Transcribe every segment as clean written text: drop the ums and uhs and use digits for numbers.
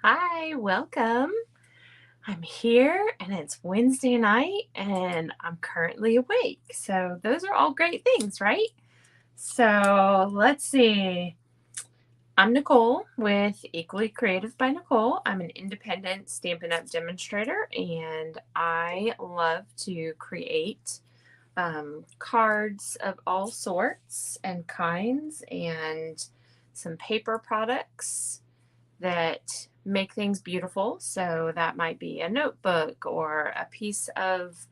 Hi, welcome. I'm here and it's Wednesday night and I'm currently awake. So those are all great things, right? So let's see. I'm Nicole with Equally Creative by Nicole. I'm an independent Stampin' Up! Demonstrator and I love to create cards of all sorts and kinds and some paper products that make things beautiful. So that might be a notebook or a piece of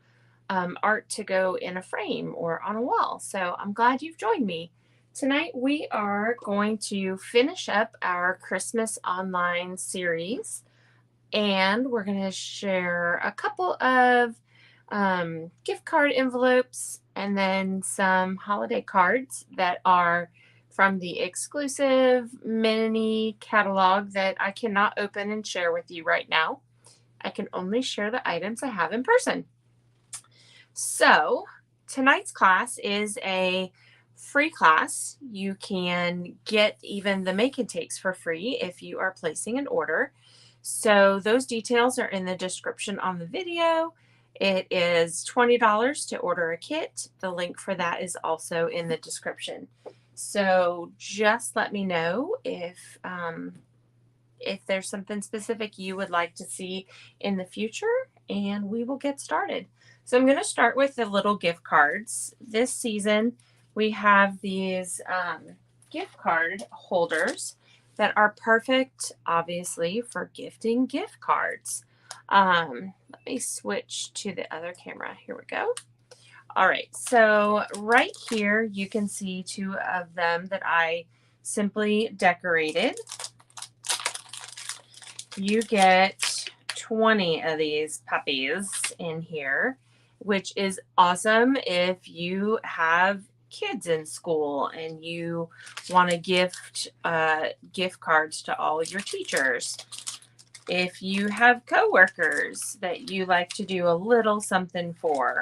art to go in a frame or on a wall. So I'm glad you've joined me. Tonight we are going to finish up our Christmas online series and we're going to share a couple of gift card envelopes and then some holiday cards that are from the exclusive mini catalog that I cannot open and share with you right now. I can only share the items I have in person. So tonight's class is a free class. You can get even the make and takes for free if you are placing an order. So those details are in the description on the video. It is $20 to order a kit. The link for that is also in the description. So just let me know if there's something specific you would like to see in the future, and we will get started. So I'm going to start with the little gift cards. This season, we have these gift card holders that are perfect, obviously, for gifting gift cards. Let me switch to the other camera. Here we go. All right, so right here, you can see two of them that I simply decorated. You get 20 of these puppies in here, which is awesome if you have kids in school and you want to gift gift cards to all your teachers. If you have coworkers that you like to do a little something for,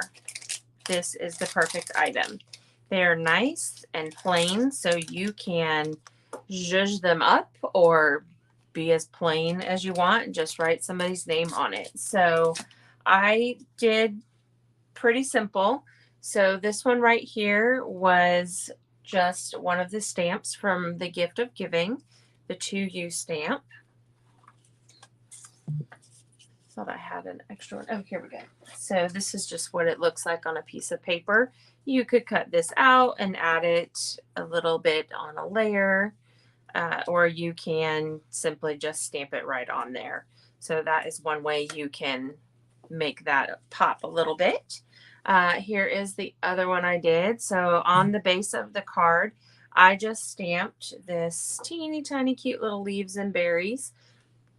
this is the perfect item. They're nice and plain, so you can zhuzh them up or be as plain as you want and just write somebody's name on it. So I did pretty simple. So this one right here was just one of the stamps from the Gift of Giving, the To You stamp. Thought I had an extra one. Oh, here we go. So this is just what it looks like on a piece of paper. You could cut this out and add it a little bit on a layer, or you can simply just stamp it right on there. So that is one way you can make that pop a little bit. Here is the other one I did. So on the base of the card, I just stamped this teeny tiny cute little leaves and berries.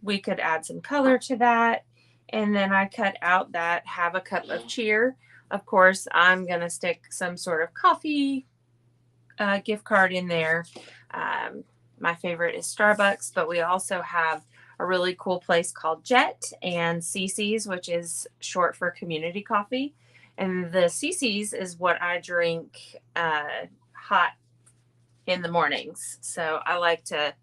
We could add some color to that. And then I cut out that have a cup of cheer. Of course, I'm going to stick some sort of coffee gift card in there. My favorite is Starbucks, but we also have a really cool place called Jet and CC's, which is short for community coffee. And the CC's is what I drink hot in the mornings. So I like to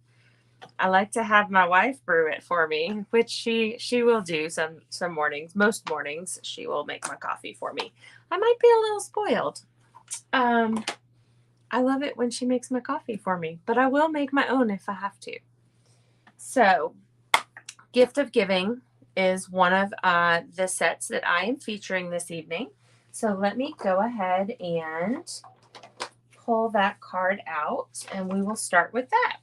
have my wife brew it for me, which she will do some mornings. Most mornings she will make my coffee for me. I might be a little spoiled. I love it when she makes my coffee for me, but I will make my own if I have to. So, Gift of Giving is one of the sets that I am featuring this evening. So let me go ahead and pull that card out, and we will start with that.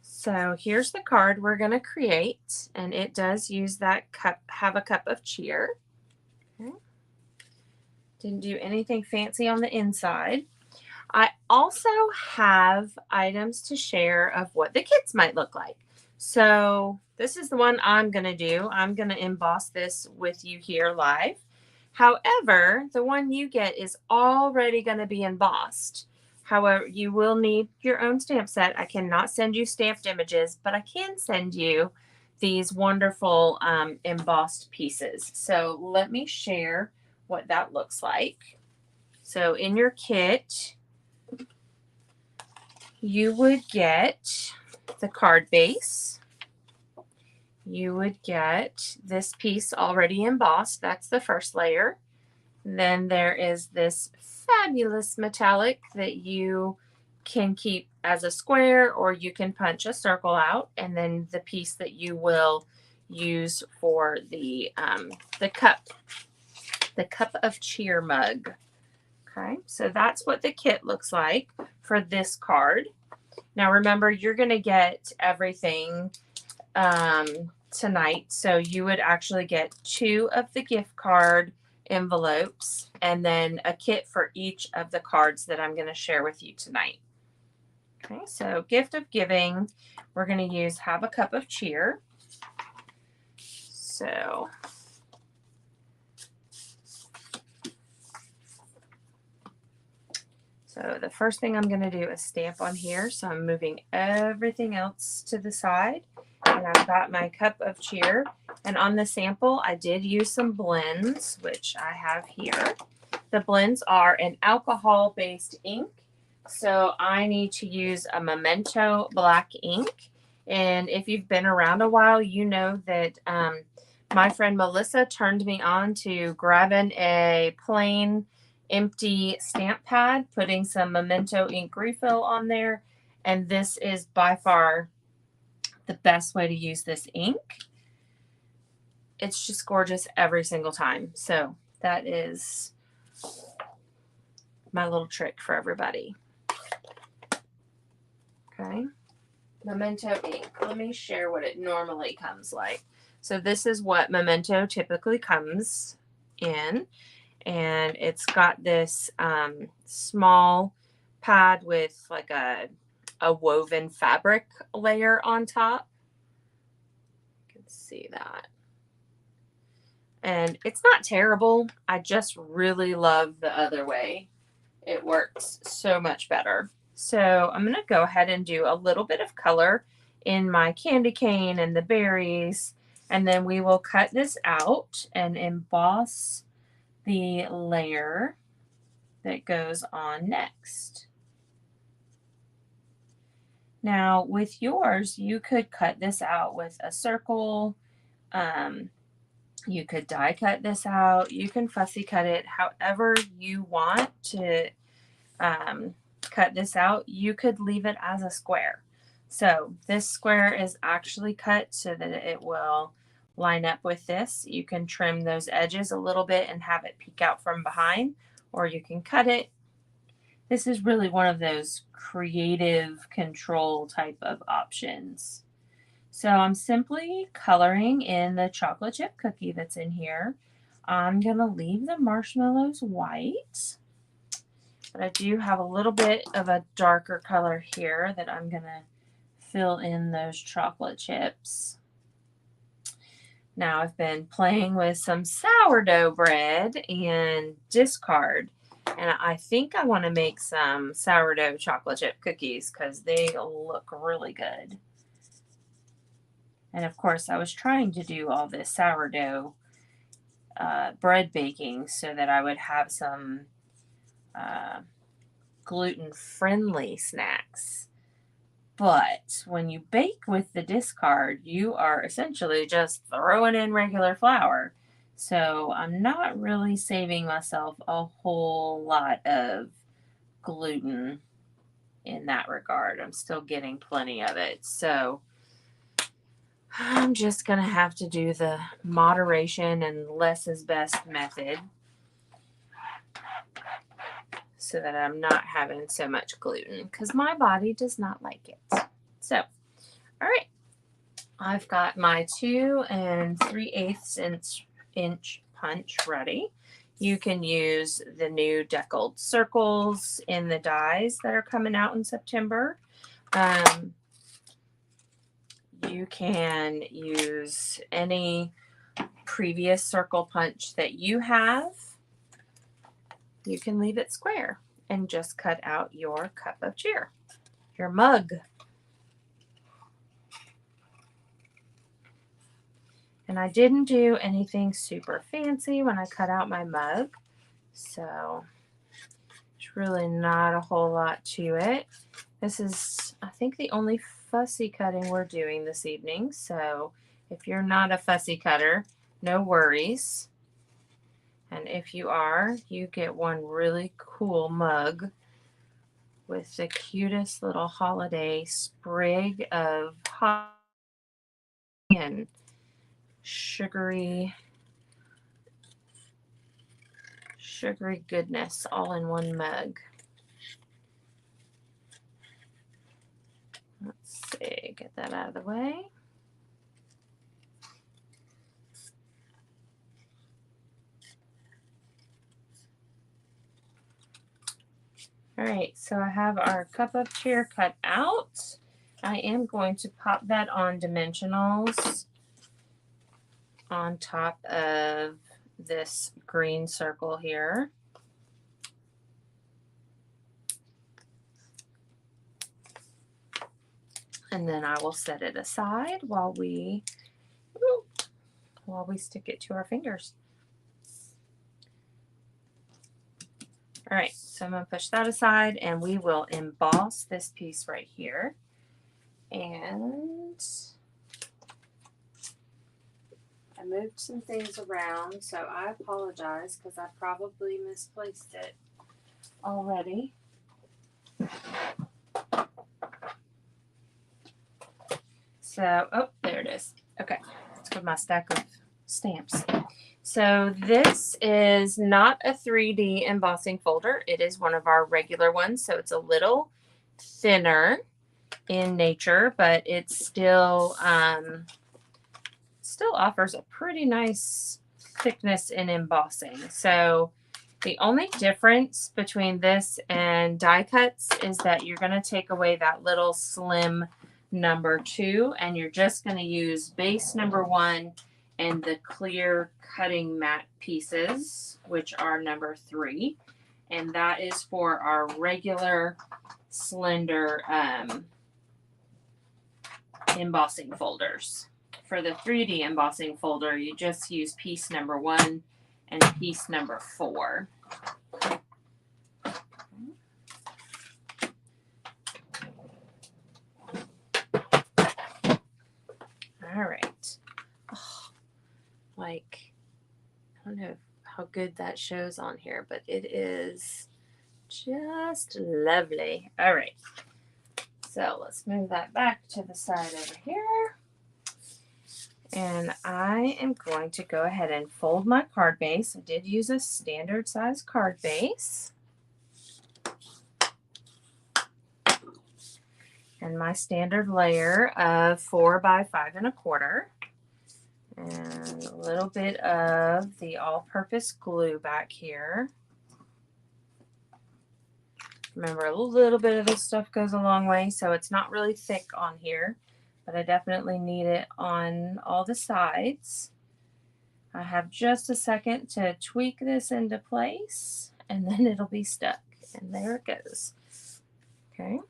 So here's the card we're going to create, and it does use that cup, have a cup of cheer. Okay. Didn't do anything fancy on the inside. I also have items to share of what the kits might look like. So this is the one I'm going to do. I'm going to emboss this with you here live. However, the one you get is already going to be embossed. However, you will need your own stamp set. I cannot send you stamped images, but I can send you these wonderful embossed pieces. So let me share what that looks like. So in your kit, you would get the card base. you would get this piece already embossed. That's the first layer. Then there is this fabulous metallic that you can keep as a square, or you can punch a circle out, and then the piece that you will use for the cup of cheer mug. Okay, so that's what the kit looks like for this card. Now remember, you're going to get everything tonight, so you would actually get 2 of the gift card envelopes and then a kit for each of the cards that I'm going to share with you tonight. Okay, so gift of giving, we're going to use Have a Cup of Cheer. So the first thing I'm going to do is stamp on here. So I'm moving everything else to the side. And I've got my cup of cheer. And on the sample, I did use some blends, which I have here. The blends are an alcohol-based ink. So I need to use a Memento black ink. And if you've been around a while, you know that my friend Melissa turned me on to grabbing a plain empty stamp pad, putting some Memento ink refill on there, and this is by far the best way to use this ink. It's just gorgeous every single time. So that is my little trick for everybody. Okay, Memento ink. Let me share what it normally comes like. So this is what Memento typically comes in. And it's got this small pad with like a woven fabric layer on top. You can see that. And it's not terrible. I just really love the other way. It works so much better. So I'm going to go ahead and do a little bit of color in my candy cane and the berries. And then we will cut this out and emboss the layer that goes on next. Now with yours, you could cut this out with a circle. You could die cut this out. You can fussy cut it however you want to cut this out. You could leave it as a square. So this square is actually cut so that it will line up with this. You can trim those edges a little bit and have it peek out from behind, or you can cut it. This is really one of those creative control type of options. So I'm simply coloring in the chocolate chip cookie that's in here. I'm going to leave the marshmallows white, but I do have a little bit of a darker color here that I'm going to fill in those chocolate chips. Now I've been playing with some sourdough bread and discard, and I think I want to make some sourdough chocolate chip cookies because they look really good. And of course I was trying to do all this sourdough bread baking so that I would have some gluten-friendly snacks. But when you bake with the discard, you are essentially just throwing in regular flour. So I'm not really saving myself a whole lot of gluten in that regard. I'm still getting plenty of it. So I'm just going to have to do the moderation and less is best method so that I'm not having so much gluten because my body does not like it. So, all right, I've got my 2 3/8 inch punch ready. You can use the new deckled circles in the dies that are coming out in September. You can use any previous circle punch that you have. You can leave it square and just cut out your cup of cheer, your mug. And I didn't do anything super fancy when I cut out my mug, so there's really not a whole lot to it. This is, I think, the only fussy cutting we're doing this evening, so If you're not a fussy cutter, no worries. And if you are, you get one really cool mug with the cutest little holiday sprig of holly and sugary goodness all in one mug. Let's see, get that out of the way. All right, so I have our cup of cheer cut out. I am going to pop that on dimensionals on top of this green circle here. And then I will set it aside while we stick it to our fingers. All right, so I'm going to push that aside and we will emboss this piece right here. And I moved some things around, so I apologize because I probably misplaced it already. So, oh, there it is. Okay, let's put my stack of stamps. So this is not a 3D embossing folder. It is one of our regular ones, so it's a little thinner in nature, but it still offers a pretty nice thickness in embossing. So the only difference between this and die cuts is that you're going to take away that little slim number 2 and you're just going to use base number 1 and the clear cutting mat pieces, which are number 3, and that is for our regular slender embossing folders. For the 3D embossing folder, you just use piece number 1 and piece number 4. All right. Oh, like, I don't know how good that shows on here, but it is just lovely. All right. So let's move that back to the side over here. And I am going to go ahead and fold my card base. I did use a standard size card base. And my standard layer of 4 by 5 1/4. And a little bit of the all-purpose glue back here. Remember, a little bit of this stuff goes a long way, so it's not really thick on here, but I definitely need it on all the sides. I have just a second to tweak this into place, and then it'll be stuck. And there it goes. Okay.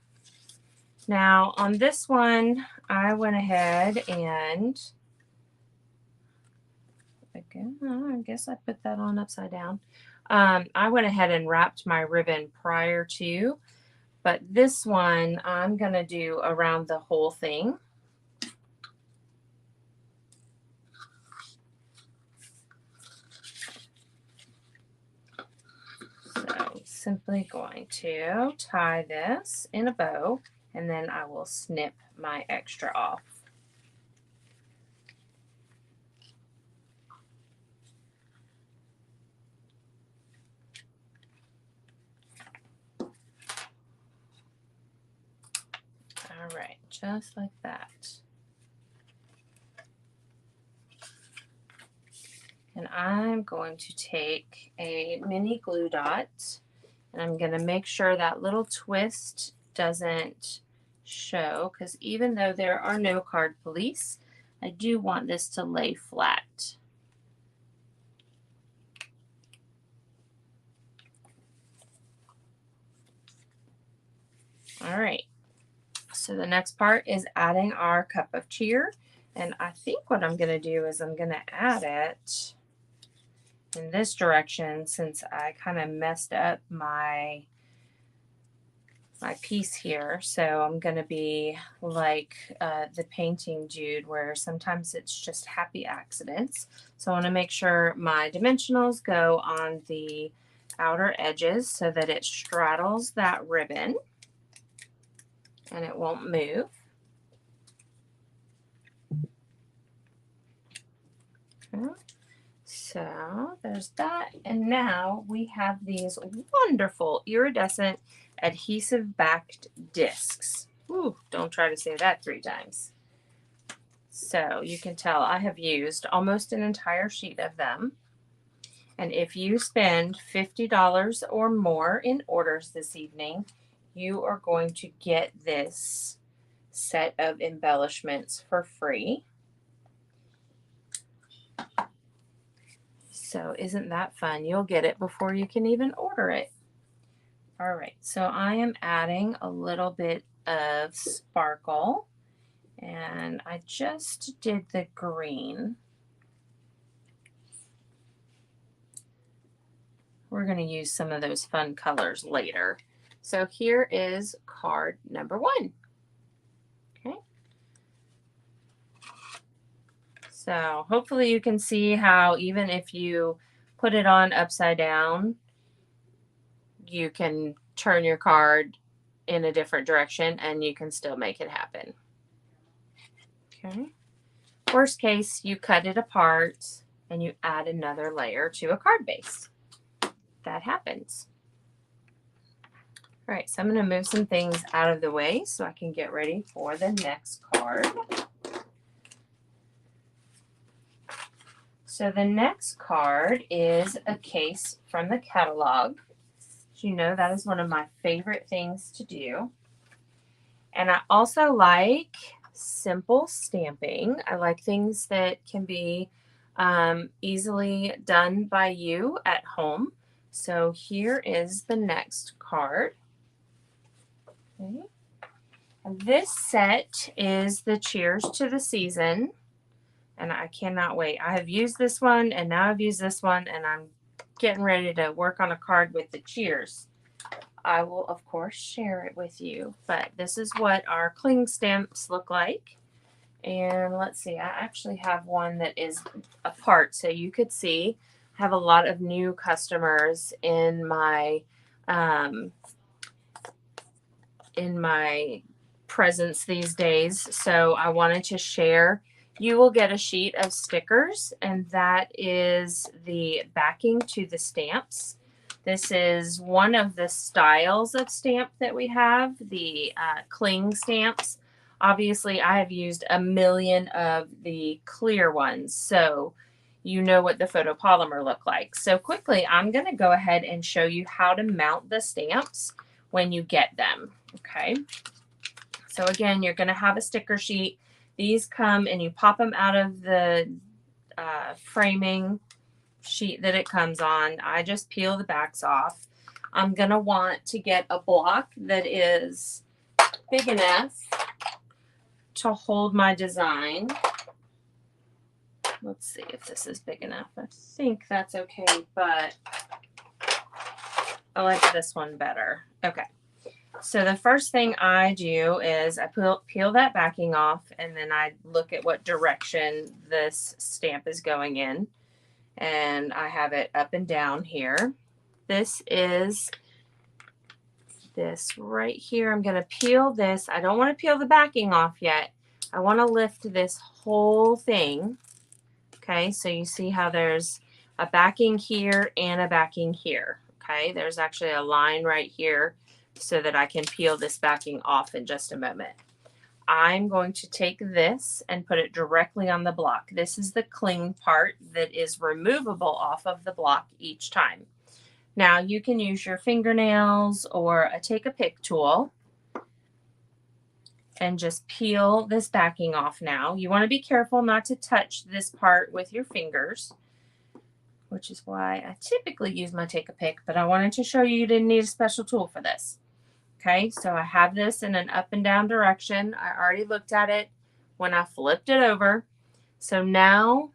Now, on this one, I went ahead and I guess I put that on upside down. I went ahead and wrapped my ribbon prior to, but this one I'm going to do around the whole thing. So simply going to tie this in a bow, and then I will snip my extra off. All right, just like that. And I'm going to take a mini glue dot, and I'm going to make sure that little twist doesn't show, because even though there are no card police, I do want this to lay flat. All right, so the next part is adding our cup of cheer, and I think what I'm going to do is I'm going to add it in this direction since I kind of messed up my my piece here. So I'm going to be like the painting dude, where sometimes it's just happy accidents. So I want to make sure my dimensionals go on the outer edges so that it straddles that ribbon and it won't move. Okay. So there's that. And now we have these wonderful iridescent adhesive backed discs. Ooh, don't try to say that 3 times. So you can tell I have used almost an entire sheet of them. And if you spend $50 or more in orders this evening, you are going to get this set of embellishments for free. So isn't that fun? You'll get it before you can even order it. All right, so I am adding a little bit of sparkle, and I just did the green. We're going to use some of those fun colors later. So here is card number 1. Okay. So hopefully you can see how even if you put it on upside down, you can turn your card in a different direction and you can still make it happen. Okay. Worst case, you cut it apart and you add another layer to a card base. That happens. All right, so I'm going to move some things out of the way so I can get ready for the next card. So the next card is a case from the catalog. As you know, that is one of my favorite things to do. And I also like simple stamping. I like things that can be easily done by you at home. So here is the next card. Okay. And this set is the Cheers to the Season. And I cannot wait. I have used this one, and now I've used this one, and I'm getting ready to work on a card with the Cheers. I will, of course, share it with you. But this is what our cling stamps look like. And let's see, I actually have one that is apart, so you could see. I have a lot of new customers in my presence these days, so I wanted to share. You will get a sheet of stickers, and that is the backing to the stamps. This is one of the styles of stamp that we have, the cling stamps. Obviously, I have used a million of the clear ones, so you know what the photopolymer look like. So quickly, I'm going to go ahead and show you how to mount the stamps when you get them, okay? So again, you're going to have a sticker sheet. These come and you pop them out of the framing sheet that it comes on. I just peel the backs off. I'm going to want to get a block that is big enough to hold my design. Let's see if this is big enough. I think that's okay, but I like this one better. Okay. So the first thing I do is I peel that backing off, and then I look at what direction this stamp is going in. And I have it up and down here. This is this right here. I'm going to peel this. I don't want to peel the backing off yet. I want to lift this whole thing. Okay, so you see how there's a backing here and a backing here. Okay, there's actually a line right here so that I can peel this backing off in just a moment. I'm going to take this and put it directly on the block. This is the cling part that is removable off of the block each time. Now you can use your fingernails or a take a pick tool and just peel this backing off now. You want to be careful not to touch this part with your fingers, which is why I typically use my take a pick, but I wanted to show you didn't need a special tool for this. Okay, so I have this in an up and down direction. I already looked at it when I flipped it over. So now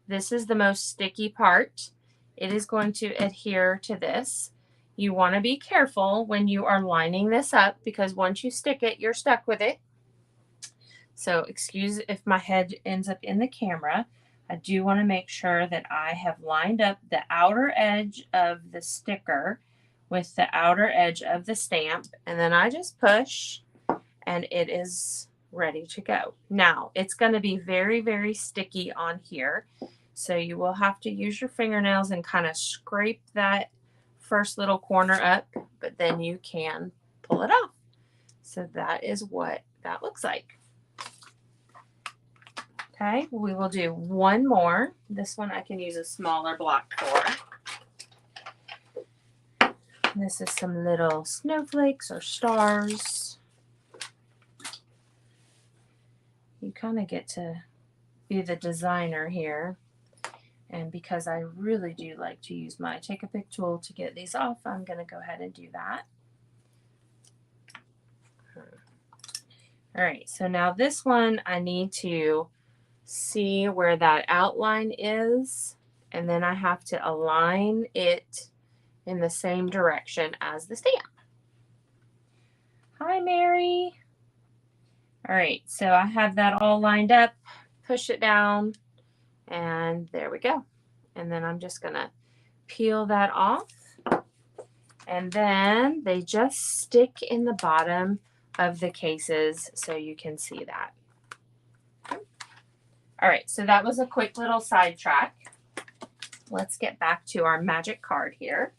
this is the most sticky part. It is going to adhere to this. You want to be careful when you are lining this up because once you stick it, you're stuck with it. So excuse if my head ends up in the camera. I do want to make sure that I have lined up the outer edge of the sticker with the outer edge of the stamp, and then I just push and it is ready to go. Now it's going to be very, very sticky on here. So you will have to use your fingernails and kind of scrape that first little corner up, but then you can pull it off. So that is what that looks like. Okay, we will do one more. This one I can use a smaller block for. This is some little snowflakes or stars. You kind of get to be the designer here. And because I really do like to use my Take a Pick tool to get these off, I'm going to go ahead and do that. All right, so now this one I need to see where that outline is, and then I have to align it in the same direction as the stamp. Hi, Mary. All right, so I have that all lined up, push it down, and there we go. And then I'm just gonna peel that off. And then they just stick in the bottom of the cases so you can see that. All right, so that was a quick little sidetrack. Let's get back to our magic card here.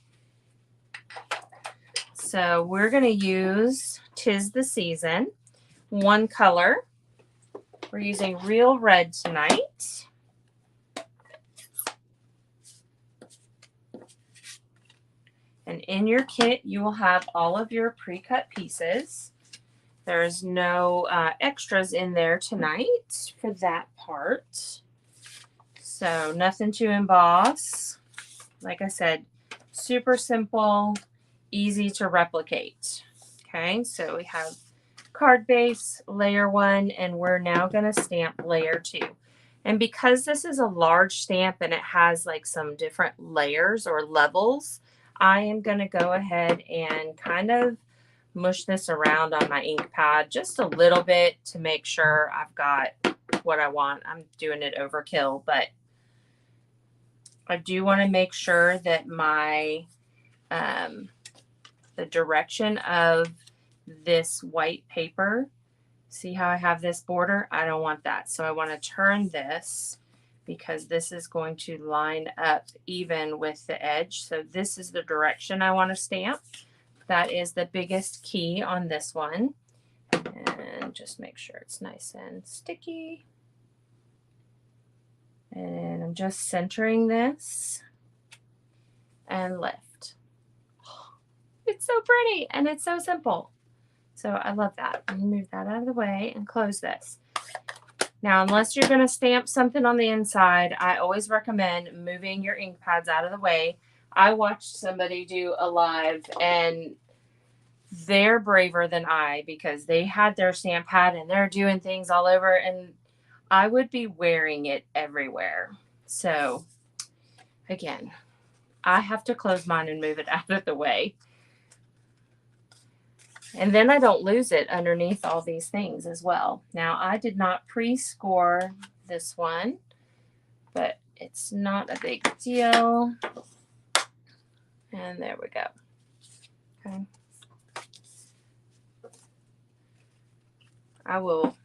So we're gonna use 'Tis the Season, one color. We're using Real Red tonight. And in your kit, you will have all of your pre-cut pieces. There's no extras in there tonight for that part. So nothing to emboss. Like I said, super simple, easy to replicate. Okay, so we have card base, layer 1, and we're now going to stamp layer 2. And because this is a large stamp and it has like some different layers or levels, I am going to go ahead and kind of mush this around on my ink pad just a little bit to make sure I've got what I want. I'm doing it overkill, but I do want to make sure that my the direction of this white paper, see how I have this border? I don't want that. So I want to turn this because this is going to line up even with the edge. So this is the direction I want to stamp. That is the biggest key on this one. And just make sure it's nice and sticky. And I'm just centering this and lift. It's so pretty and it's so simple. So I love that. I'm gonna move that out of the way and close this. Now, unless you're going to stamp something on the inside, I always recommend moving your ink pads out of the way. I watched somebody do a live and they're braver than I because they had their stamp pad and they're doing things all over and I would be wearing it everywhere. So again, I have to close mine and move it out of the way. And then I don't lose it underneath all these things as well. Now, I did not pre-score this one, but it's not a big deal. And there we go. Okay. I will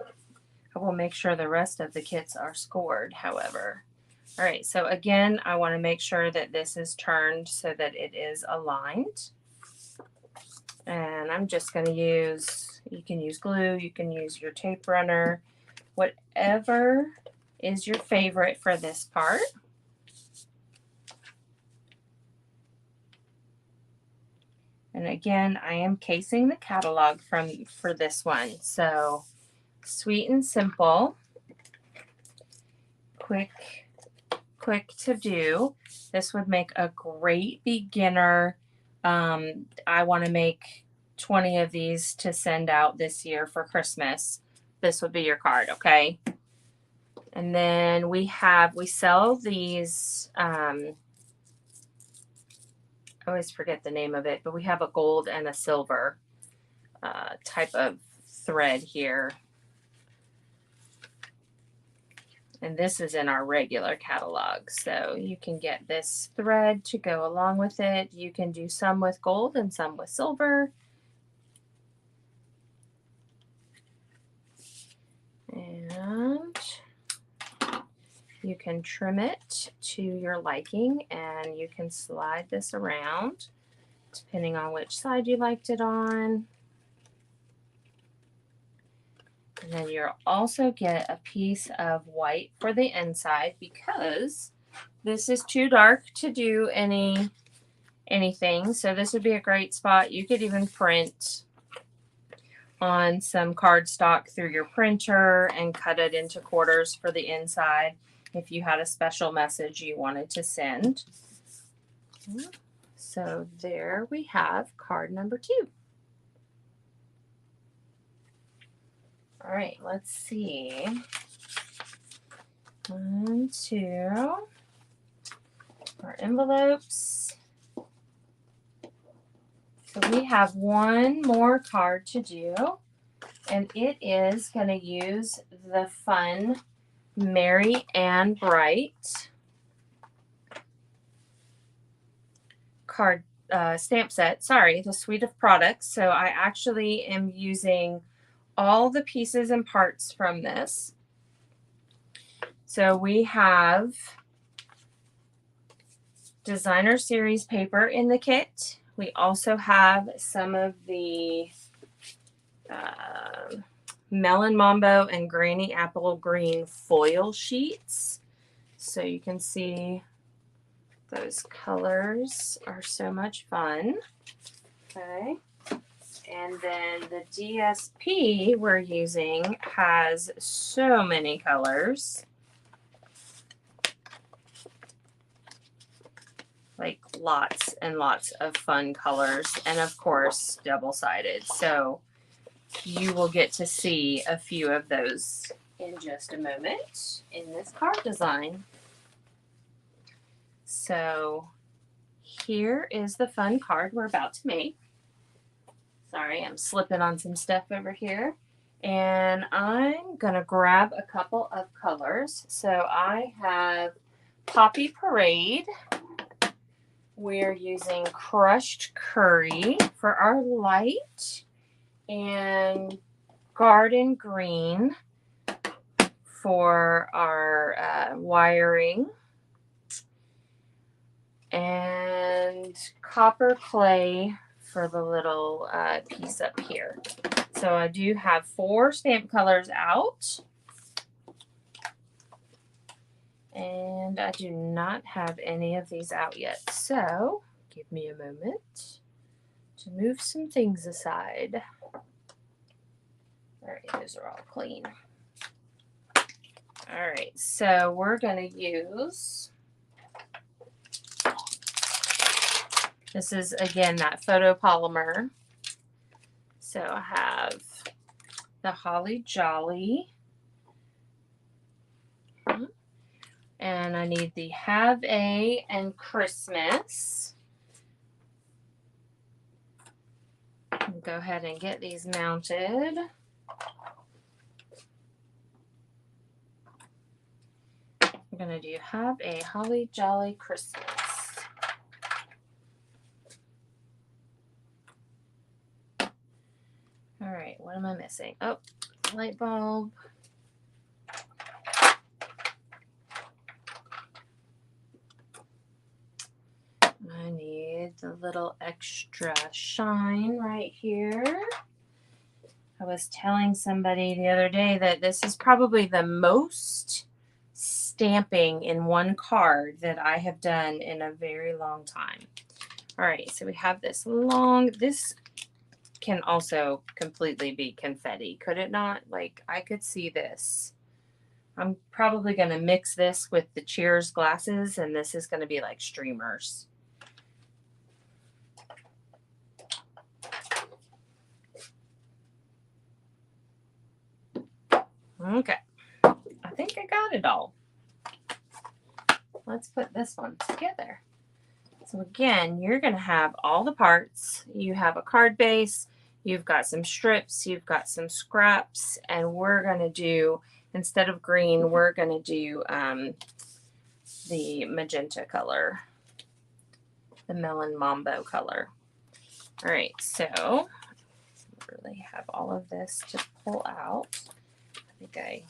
make sure the rest of the kits are scored, however. All right, so again, I want to make sure that this is turned so that it is aligned. And I'm just going to use, you can use glue, you can use your tape runner, whatever is your favorite for this part. And again, I am casing the catalog for this one. So sweet and simple, quick to do. This would make a great beginner. I want to make 20 of these to send out this year for Christmas. This would be your card, okay? And then we sell these I always forget the name of it, but we have a gold and a silver type of thread here. And this is in our regular catalog. So you can get this thread to go along with it. You can do some with gold and some with silver. And you can trim it to your liking, and you can slide this around depending on which side you liked it on. And then you'll also get a piece of white for the inside because this is too dark to do anything. So this would be a great spot. You could even print on some cardstock through your printer and cut it into quarters for the inside if you had a special message you wanted to send. So there we have card number 2. All right, let's see. 1, 2. Our envelopes. So we have one more card to do, and it is going to use the fun Merry and Bright card stamp set. Sorry, the suite of products. So I actually am using all the pieces and parts from this. So we have designer series paper in the kit. We also have some of the Melon Mambo and Granny Apple Green foil sheets. So you can see those colors are so much fun. Okay. And then the DSP we're using has so many colors. Like lots and lots of fun colors, and of course double-sided. So you will get to see a few of those in just a moment in this card design. So here is the fun card we're about to make. Sorry, I'm slipping on some stuff over here. And I'm gonna grab a couple of colors. So I have Poppy Parade. We're using Crushed Curry for our light, and Garden Green for our wiring, and Copper Clay for the little piece up here. So I do have 4 stamp colors out. And I do not have any of these out yet. So give me a moment to move some things aside. All right, those are all clean. All right, so we're going to use, this is again that photopolymer. So I have the Holly Jolly. And I need the Have A and Christmas. I'll go ahead and get these mounted. I'm going to do Have a Holly Jolly Christmas. All right, what am I missing? Oh, light bulb. I need the little extra shine right here. I was telling somebody the other day that this is probably the most stamping in one card that I have done in a very long time. All right, so we have this long, this can also completely be confetti, could it not? Like, I could see this. I'm probably going to mix this with the Cheers glasses, and this is going to be like streamers. Okay, I think I got it all. Let's put this one together. So again, you're going to have all the parts. You have a card base, you've got some strips, you've got some scraps, and we're going to do, instead of green, we're going to do the magenta color, the melon mambo color. All right, so I really have all of this to pull out. I think I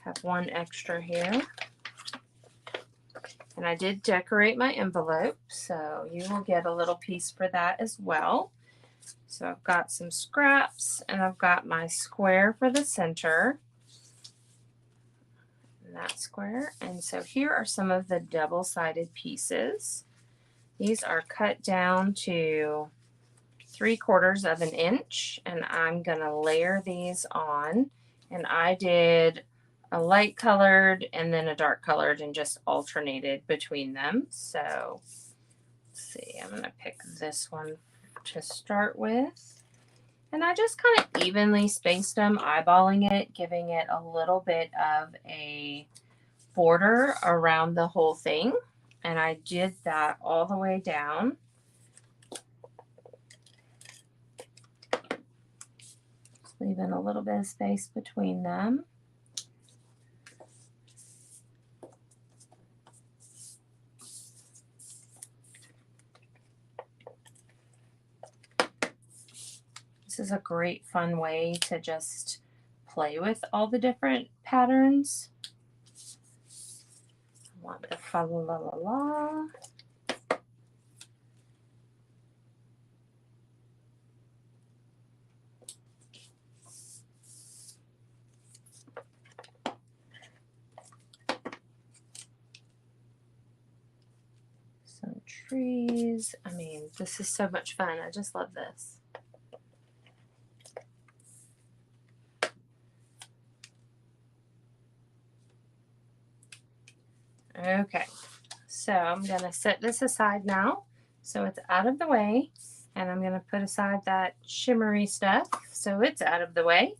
have one extra here. And I did decorate my envelope, so you will get a little piece for that as well. So I've got some scraps, and I've got my square for the center. And that square. And so here are some of the double-sided pieces. These are cut down to 3/4 of an inch, and I'm going to layer these on. And I did a light colored and then a dark colored and just alternated between them. So let's see, I'm going to pick this one to start with. And I just kind of evenly spaced them, eyeballing it, giving it a little bit of a border around the whole thing. And I did that all the way down. Just leaving a little bit of space between them. This is a great fun way to just play with all the different patterns. I want the fa la la la la. Some trees. I mean, this is so much fun. I just love this. Okay, so I'm going to set this aside now so it's out of the way, and I'm going to put aside that shimmery stuff so it's out of the way.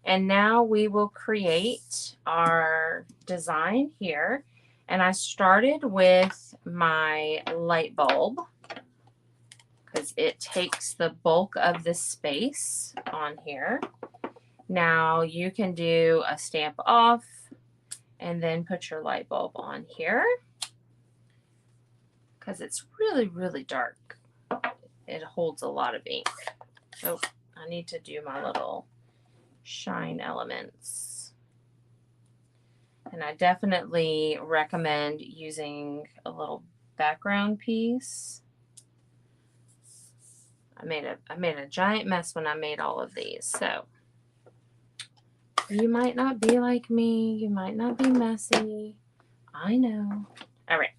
And now we will create our design here. And I started with my light bulb because it takes the bulk of the space on here. Now you can do a stamp off and then put your light bulb on here because it's really, really dark. It holds a lot of ink. Oh, I need to do my little shine elements. And I definitely recommend using a little background piece. I made a giant mess when I made all of these, so you might not be like me. You might not be messy. I know. All right.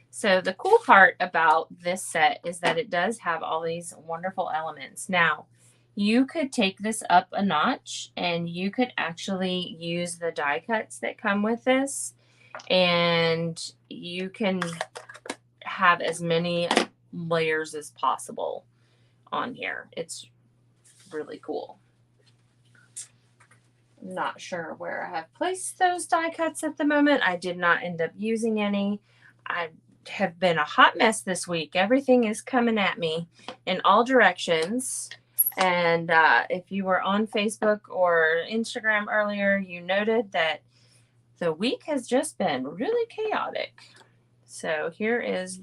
So the cool part about this set is that it does have all these wonderful elements. Now, you could take this up a notch and you could actually use the die cuts that come with this, and you can have as many layers as possible on here. It's really cool. Not sure where I have placed those die cuts at the moment. I did not end up using any. I have been a hot mess this week. Everything is coming at me in all directions. And if you were on Facebook or Instagram earlier, you noted that the week has just been really chaotic. So here is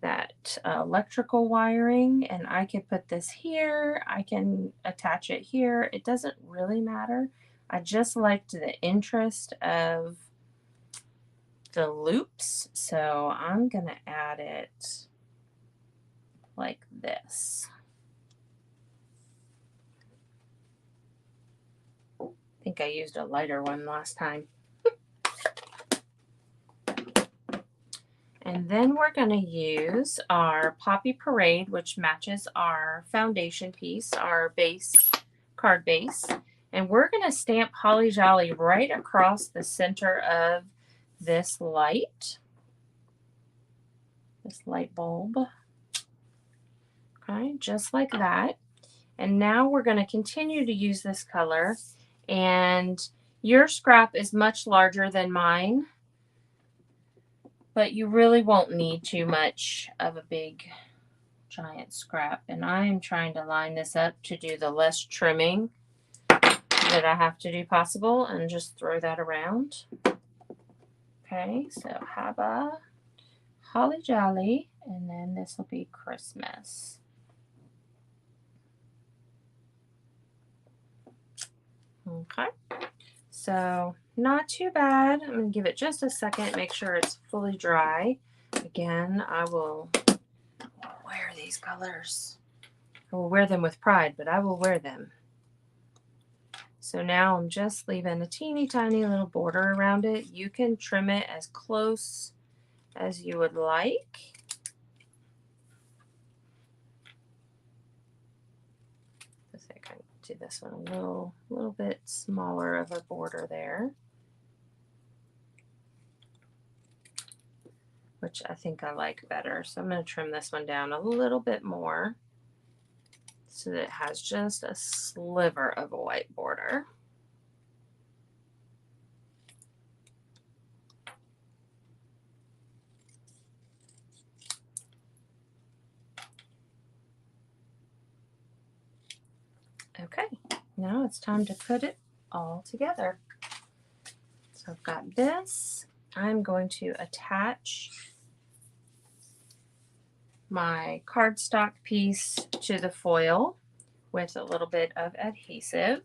that electrical wiring, and I could put this here. I can attach it here. It doesn't really matter. I just liked the interest of the loops, so I'm gonna add it like this. I think I used a lighter one last time. And then we're going to use our Poppy Parade, which matches our foundation piece, our base, card base. And we're going to stamp Holly Jolly right across the center of this light bulb. Okay, just like that. And now we're going to continue to use this color, and Your scrap is much larger than mine, but you really won't need too much of a big giant scrap. And I am trying to line this up to do the less trimming that I have to do possible and just throw that around. Okay, so have a holly jolly, and then this will be Christmas. Okay, so not too bad. I'm going to give it just a second, make sure it's fully dry. Again, I will wear these colors. I will wear them with pride, but I will wear them. So now I'm just leaving a teeny tiny little border around it. You can trim it as close as you would like. I think I can do this one a little bit smaller of a border there, which I think I like better. So I'm going to trim this one down a little bit more so that it has just a sliver of a white border. Okay, now it's time to put it all together. So I've got this. I'm going to attach my cardstock piece to the foil with a little bit of adhesive.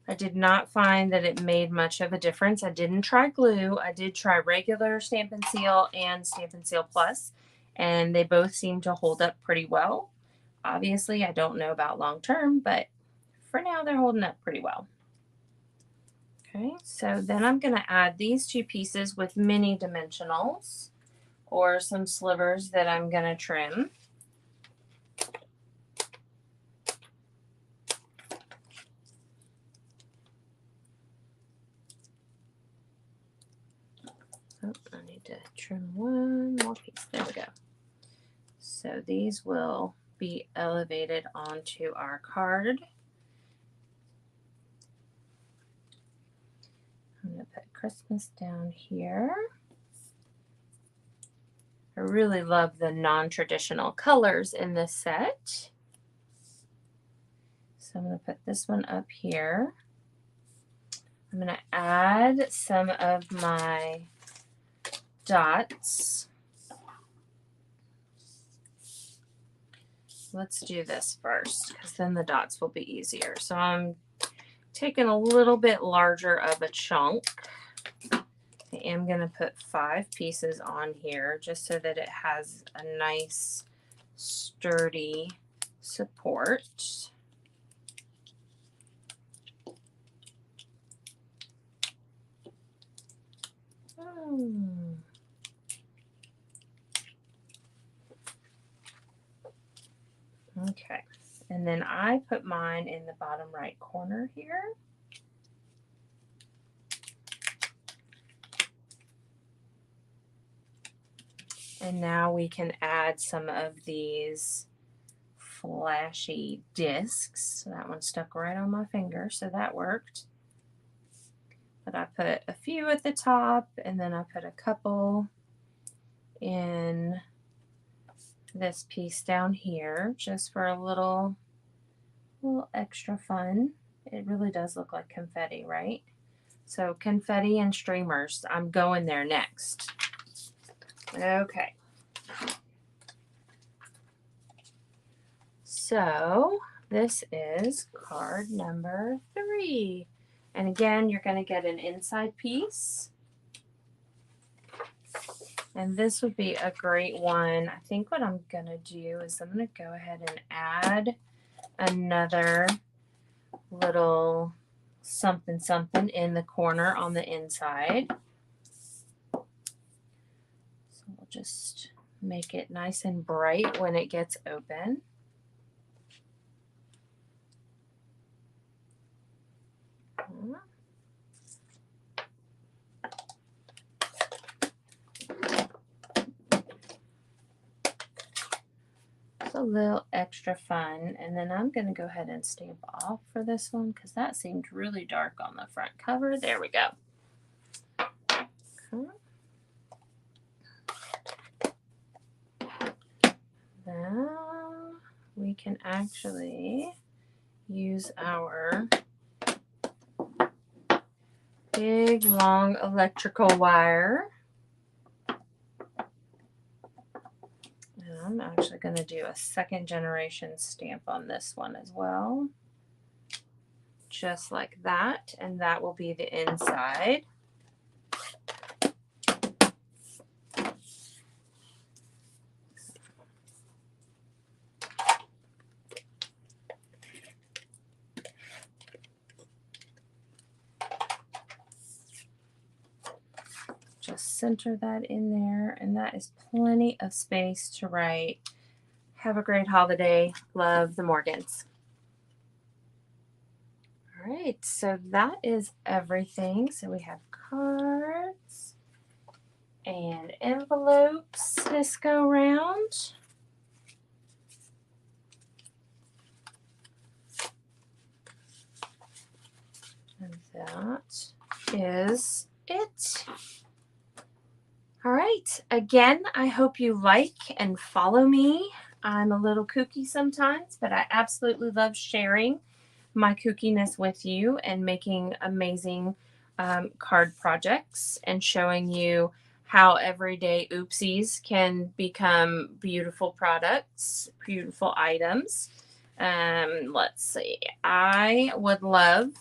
I did not find that it made much of a difference. I didn't try glue. I did try regular Stampin' Seal and Stampin' Seal Plus, and they both seem to hold up pretty well. Obviously, I don't know about long term, but for now they're holding up pretty well. Okay, so then I'm going to add these two pieces with mini dimensionals or some slivers that I'm going to trim. Oh, I need to trim one more piece. There we go. So these will be elevated onto our card. I'm going to put Christmas down here. I really love the non-traditional colors in this set. So I'm going to put this one up here. I'm going to add some of my dots. Let's do this first because then the dots will be easier. So I'm taking a little bit larger of a chunk. I am going to put 5 pieces on here just so that it has a nice sturdy support. Okay, and then I put mine in the bottom right corner here. And now we can add some of these flashy discs. So that one stuck right on my finger, so that worked. But I put a few at the top, and then I put a couple in this piece down here, just for a little extra fun. It really does look like confetti, right? So confetti and streamers, I'm going there next. Okay. So this is card number 3. And again, you're going to get an inside piece. And this would be a great one. I think what I'm going to do is I'm going to go ahead and add another little something something in the corner on the inside. So we'll just make it nice and bright when it gets open. So a little extra fun. And then I'm going to go ahead and stamp off for this one because that seemed really dark on the front cover. There we go. Okay. Now we can actually use our big long electrical wire. And I'm actually going to do a second generation stamp on this one as well. Just like that. And that will be the inside. Just center that in there, and that is plenty of space to write, "Have a great holiday, love the Morgans." All right, so that is everything. So we have cards and envelopes this go round. And that is it. All right, again, I hope you like and follow me. I'm a little kooky sometimes, but I absolutely love sharing my kookiness with you and making amazing card projects and showing you how everyday oopsies can become beautiful products, beautiful items. Let's see. I would love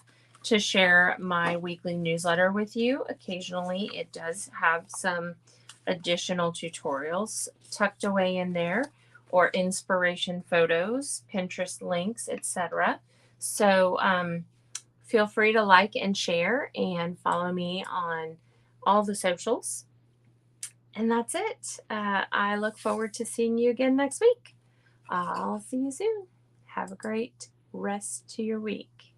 to share my weekly newsletter with you. Occasionally, it does have some additional tutorials tucked away in there, or inspiration photos, Pinterest links, etc. So feel free to like and share and follow me on all the socials. And that's it. I look forward to seeing you again next week. I'll see you soon. Have a great rest to your week.